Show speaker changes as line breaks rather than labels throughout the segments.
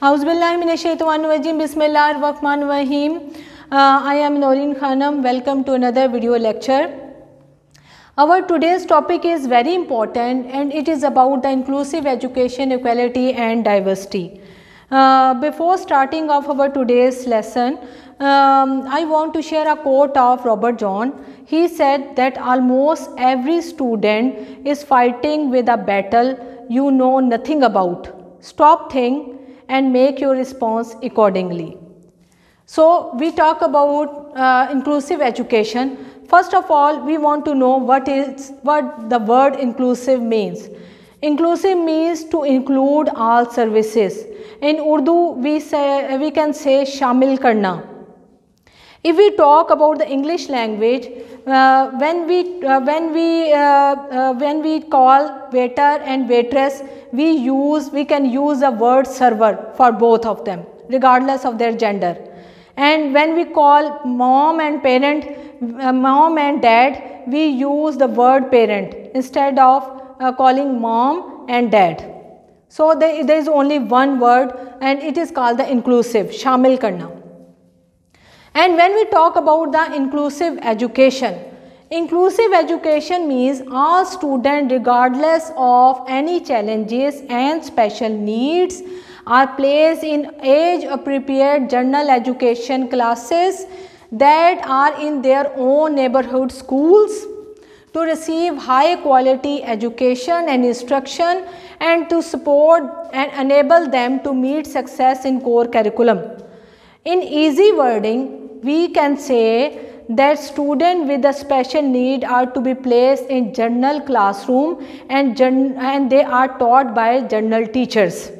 Auzubillahiminash-shaytanir-rajim. Bismillahir-rahmanir-rahim. I am Noreen Khanam. Welcome to another video lecture. Our today's topic is very important and it is about the inclusive education, equality and diversity. Before starting off our today's lesson, I want to share a quote of Robert John. He said that almost every student is fighting with a battle you know nothing about. Stop, think and make your response accordingly. So we talk about inclusive education. First of all, we want to know what the word inclusive means. Inclusive means to include all services. In Urdu, we can say shamil karna. If we talk about the English language, when we call waiter and waitress, we can use the word server for both of them, regardless of their gender. And when we call mom and dad, we use the word parent instead of calling mom and dad. So there is only one word and it is called the inclusive, shamil karna. And when we talk about the inclusive education means all students, regardless of any challenges and special needs, are placed in age-appropriate general education classes that are in their own neighborhood schools to receive high quality education and instruction and to support and enable them to meet success in core curriculum. In easy wording, we can say that students with a special need are to be placed in general classroom and they are taught by general teachers.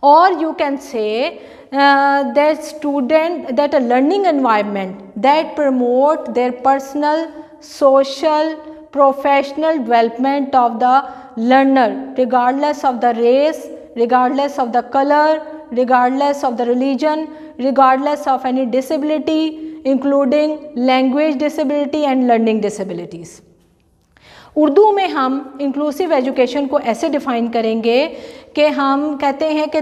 Or you can say that a learning environment that promote their personal, social, professional development of the learner, regardless of the race, regardless of the color, regardless of the religion, regardless of any disability, including language disability and learning disabilities. Urdu में हम inclusive education को ऐसे define करेंगे कि हम कहते हैं कि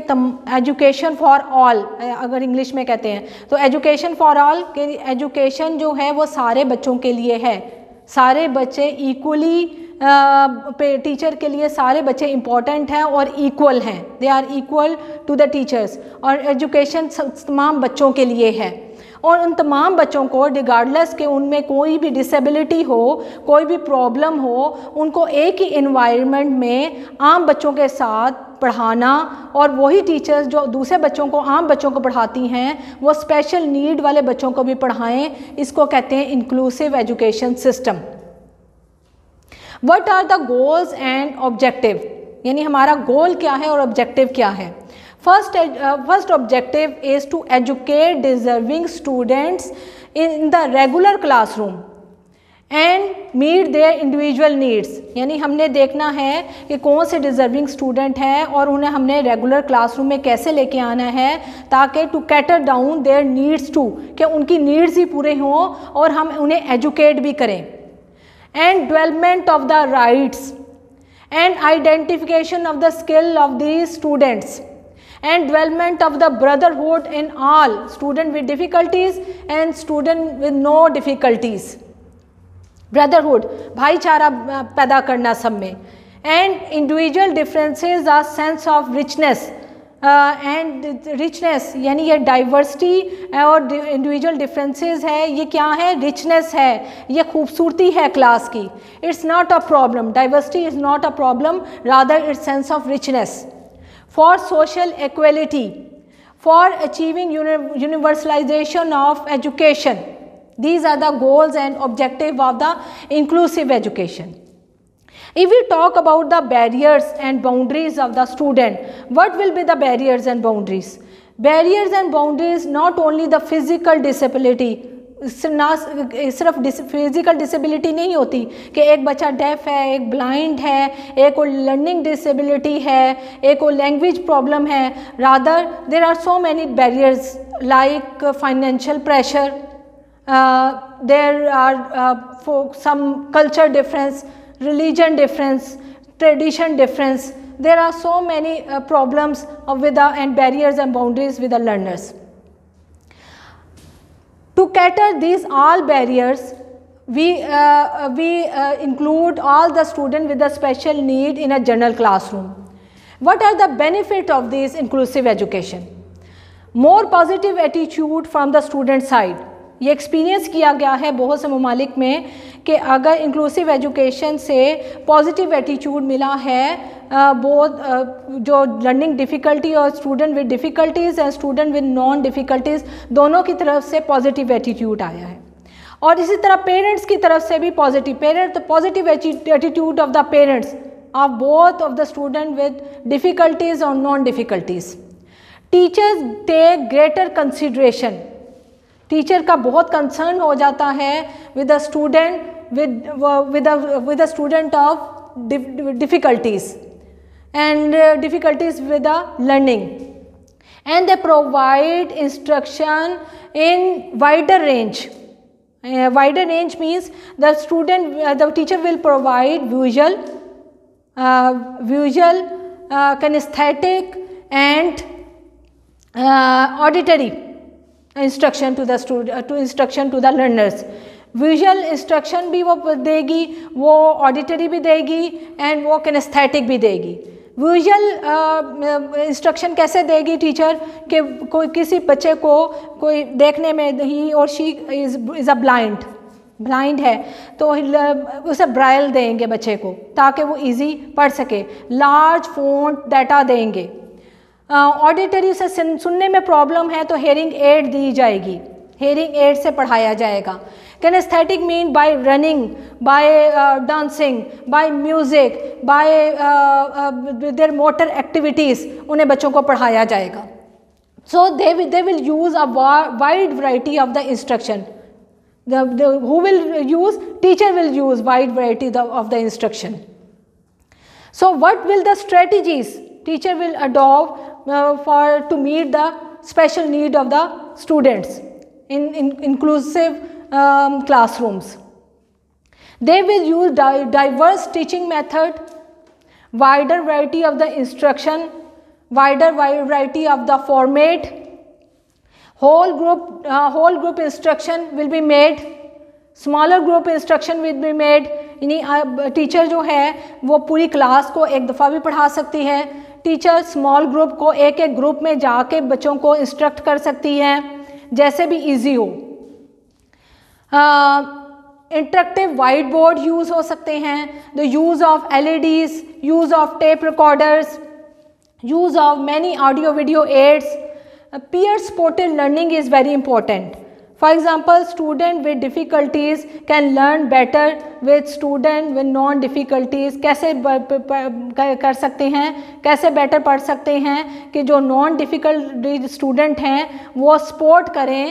एजुकेशन फॉर ऑल, अगर इंग्लिश में कहते हैं तो एजुकेशन फॉर ऑल कि एजुकेशन जो है वो सारे बच्चों के लिए है, सारे बच्चे इक्वली टीचर के लिए सारे बच्चे इम्पॉर्टेंट हैं और इक्वल हैं, they are equal to the teachers, और एजुकेशन तमाम बच्चों के लिए है और उन तमाम बच्चों को रिगार्डलेस के उनमें कोई भी डिसेबिलिटी हो, कोई भी प्रॉब्लम हो, उनको एक ही एनवायरनमेंट में आम बच्चों के साथ पढ़ाना और वही टीचर्स जो दूसरे बच्चों को आम बच्चों को पढ़ाती हैं वो स्पेशल नीड वाले बच्चों को भी पढ़ाएं, इसको कहते हैं inclusive education system. What are the goals and objective, यानी हमारा गोल क्या है और ऑब्जेक्टिव क्या है. First objective is to educate deserving students in the regular classroom and meet their individual needs. यानी हमने देखना है कि कौन से डिज़र्विंग स्टूडेंट हैं और उन्हें हमने रेगुलर क्लासरूम में कैसे लेके आना है ताकि to cater down their needs to, कि उनकी नीड्स ही पूरे हों और हम उन्हें एजुकेट भी करें. And development of the rights and identification of the skill of these students and development of the brotherhood in all student with difficulties and student with no difficulties. Brotherhood, भाईचारा पैदा करना सब में. And individual differences are sense of richness and richness, यानी ये diversity और individual differences है, ये क्या है, richness है, ये खूबसूरती है क्लास की. It's not a problem, diversity is not a problem, rather it's sense of richness. For social equality, for achieving universalization of education. These are the goals and objectives of the inclusive education. If we talk about the barriers and boundaries of the student, what will be the barriers and boundaries? Barriers and boundaries, not only the physical disability, सिर्फ physical disability नहीं होती कि एक बच्चा def है, एक blind है, एक को लर्निंग डिसेबिलिटी है, एक को लैंग्वेज प्रॉब्लम है. Rather there are so many barriers like financial pressure, there are some culture difference, religion difference, tradition difference. there are so many problems with the and barriers and boundaries with the learners. To cater these all barriers, we include all the students with a special need in a general classroom. What are the benefits of this inclusive education? More positive attitude from the student side. ये experience किया गया है बहुत से ममालिक में कि अगर इंक्लूसिव एजुकेशन से पॉजिटिव एटीट्यूड मिला है, बहुत जो लर्निंग डिफ़िकल्टी और student with difficulties and student with non difficulties दोनों की तरफ से पॉजिटिव एटीट्यूड आया है. और इसी तरह पेरेंट्स की तरफ से भी positive attitude of the parents of both of the student with difficulties और non difficulties. Teachers take greater consideration. Teacher का बहुत कंसर्न हो जाता है with a student with a student of difficulties and difficulties with a learning, and they provide instruction in wider range. Wider range means the teacher will provide visual, kinesthetic and auditory instruction to the learners. Visual instruction भी वो देगी, वो auditory भी देगी and वो kinaesthetic भी देगी. Visual instruction कैसे देगी टीचर कि कोई किसी बच्चे को कोई देखने में ही और शी इज़ अ ब्लाइंड है तो उसे ब्राइल देंगे बच्चे को ताकि वो इजी पढ़ सके. लार्ज फ़ॉन्ट डाटा देंगे. ऑडिटरी उसे सुनने में प्रॉब्लम है तो हेयरिंग एड दी जाएगी, हेयरिंग एड से पढ़ाया जाएगा. Kinesthetic mean by running, by dancing, by music, by their motor activities उन्हें बच्चों को पढ़ाया जाएगा. So they will use a wide variety of the instruction. Who will use? Teacher will use wide variety of the instruction. So what will the strategies teacher will adopt to meet the special need of the students in inclusive classrooms? They will use diverse teaching method, wider variety of the instruction, wider variety of the format. Whole group instruction will be made, smaller group instruction will be made. यानी teacher जो है वो पूरी class को एक दफ़ा भी पढ़ा सकती है. टीचर स्मॉल ग्रुप को एक ग्रुप में जाके बच्चों को इंस्ट्रक्ट कर सकती है जैसे भी इजी हो. इंटरेक्टिव वाइट बोर्ड यूज़ हो सकते हैं. The use of LEDs, use of tape recorders, use of many audio video aids. Peer supported learning is very important. For example, student with difficulties can learn better with student with non difficulties. कैसे कर सकते हैं, कैसे better पढ़ सकते हैं कि जो नॉन डिफ़िकल्ट स्टूडेंट हैं वो सपोर्ट करें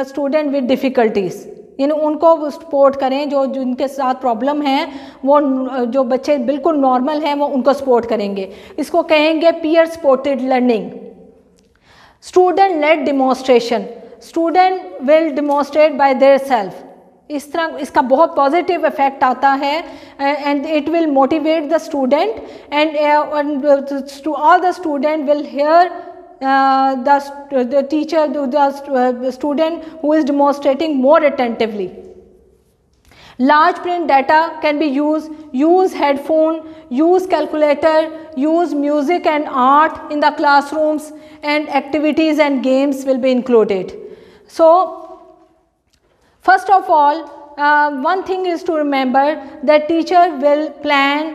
स्टूडेंट विद डिफ़िकल्टीज़, यानी उनको सपोर्ट करें जो जिनके साथ प्रॉब्लम है, वो जो बच्चे बिल्कुल नॉर्मल हैं वो उनको सपोर्ट करेंगे. इसको कहेंगे peer supported learning. Student led demonstration. Student will demonstrate by their self. इस तरह इसका बहुत पॉजिटिव इफेक्ट आता है and it will motivate the student and all the student will hear the teacher, the student who is demonstrating more attentively. Large print data can be used. Use headphone, use calculator, use music and art in the classrooms, and activities and games will be included. So first of all, one thing is to remember that teacher will plan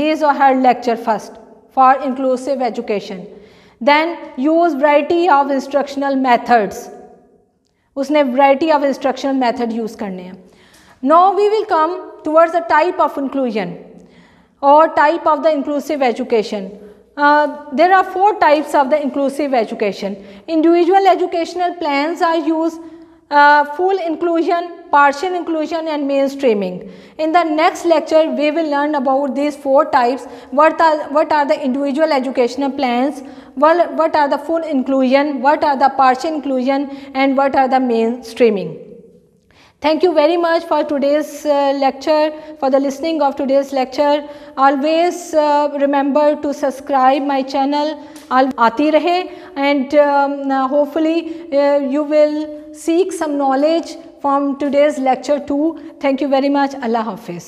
his or her lecture first for inclusive education. Then use variety of instructional methods. उसने variety of instructional method use करने हैं. Now we will come towards the type of inclusion or type of the inclusive education. There are 4 types of the inclusive education. Individual educational plans are used, full inclusion, partial inclusion and mainstreaming. In the next lecture we will learn about these 4 types. What are the individual educational plans, what are the full inclusion, what are the partial inclusion and what are the mainstreaming. Thank you very much for today's lecture, for the listening of today's lecture. Always remember to subscribe my channel. आती रहे, and hopefully you will seek some knowledge from today's lecture too. Thank you very much. Allah Hafiz.